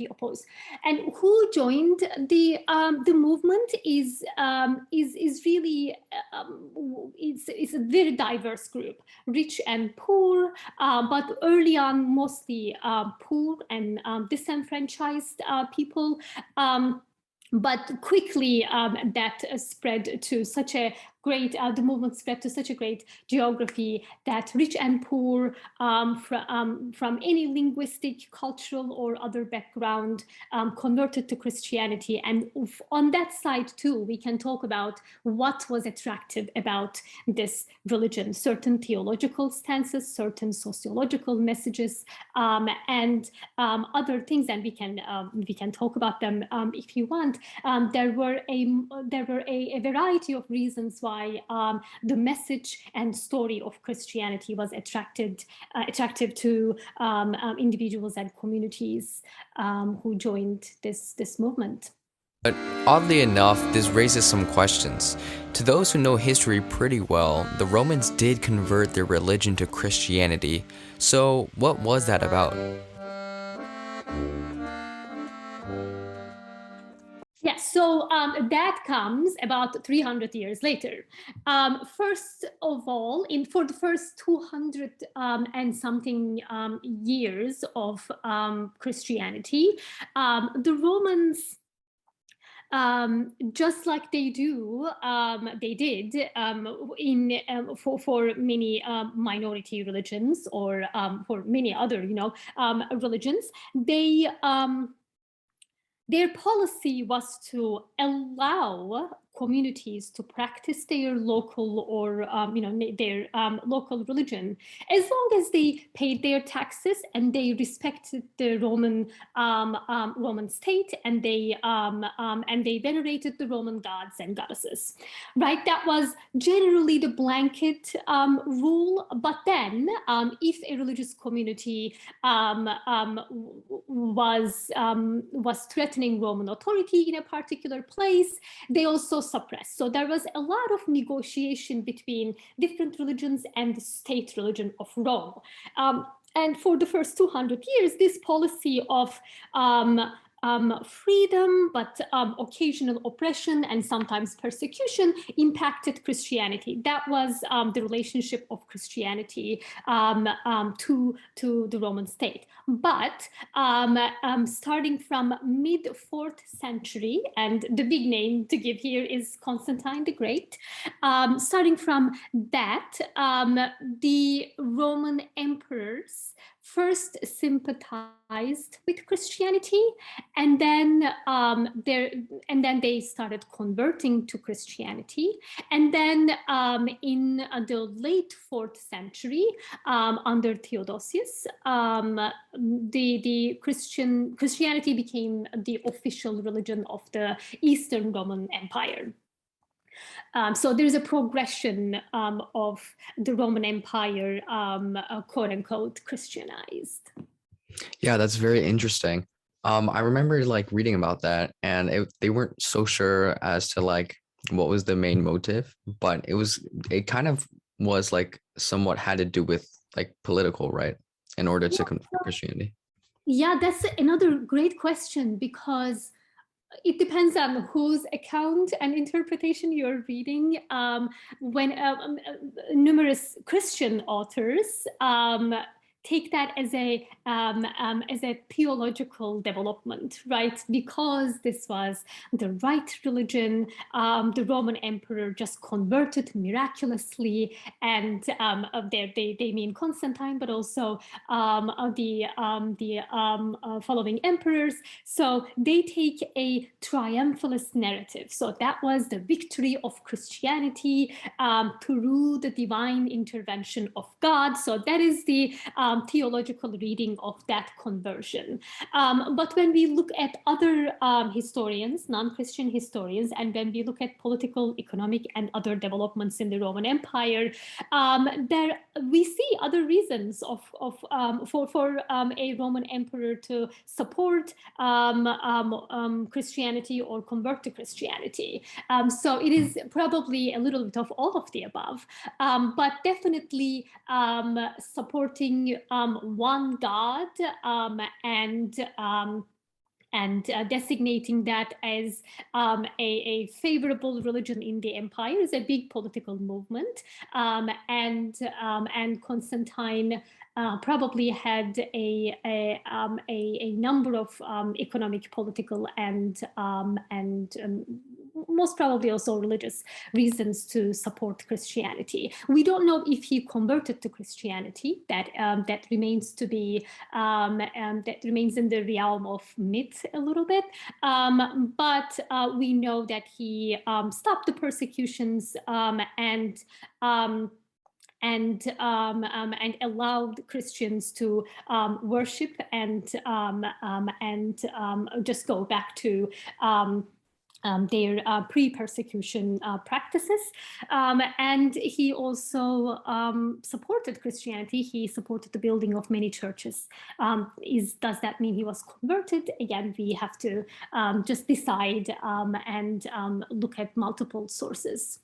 oppose. And who joined the movement is really it's a very diverse group, rich and poor, but early on mostly poor and disenfranchised people. But quickly that spread to such a great, the movement spread to such a great geography that rich and poor from any linguistic, cultural, or other background converted to Christianity. And on that side too, we can talk about what was attractive about this religion: certain theological stances, certain sociological messages, and other things. And we can talk about them if you want. There were a variety of reasons why the message and story of Christianity was attractive to individuals and communities who joined this movement. But oddly enough, this raises some questions. To those who know history pretty well, the Romans did convert their religion to Christianity. So what was that about? Yes, so that comes about 300 years later. First of all, for the first 200 and something years of Christianity, the Romans, just like they did for many minority religions, or for many other religions, their policy was to allow communities to practice their local or their local religion, as long as they paid their taxes and they respected the Roman state, and they venerated the Roman gods and goddesses. Right, that was generally the blanket rule. But then, if a religious community was threatening Roman authority in a particular place, they also suppressed. So there was a lot of negotiation between different religions and the state religion of Rome. And for the first 200 years, this policy of freedom, but occasional oppression and sometimes persecution impacted Christianity. That was the relationship of Christianity to the Roman state. But starting from mid-4th century, and the big name to give here is Constantine the Great, starting from that, the Roman emperors first sympathized with Christianity, and then they started converting to Christianity. And then in the late 4th century, under Theodosius, the Christianity became the official religion of the Eastern Roman Empire. So there's a progression of the Roman Empire, quote unquote, Christianized. Yeah, that's very interesting. I remember like reading about that, and they weren't so sure as to like what was the main motive, but it kind of was like somewhat had to do with like political, right? In order to convert Christianity. Yeah, that's another great question, because it depends on whose account and interpretation you're reading. When numerous Christian authors take that as a theological development, right? Because this was the right religion, the Roman emperor just converted miraculously, and they mean Constantine, but also the following emperors. So they take a triumphalist narrative. So that was the victory of Christianity through the divine intervention of God. So that is the theological reading of that conversion. But when we look at other historians, non-Christian historians, and when we look at political, economic, and other developments in the Roman Empire, there we see other reasons for a Roman emperor to support Christianity or convert to Christianity. So it is probably a little bit of all of the above, but definitely supporting one God and designating that as a favorable religion in the empire is a big political movement. And Constantine probably had a number of economic, political, and most probably also religious reasons to support Christianity. We don't know if he converted to Christianity. That remains to be that remains in the realm of myth a little bit. But we know that he stopped the persecutions and allowed Christians to worship and just go back to their pre-persecution practices. And he also supported Christianity. He supported the building of many churches. Does that mean he was converted? Again, we have to just decide and look at multiple sources.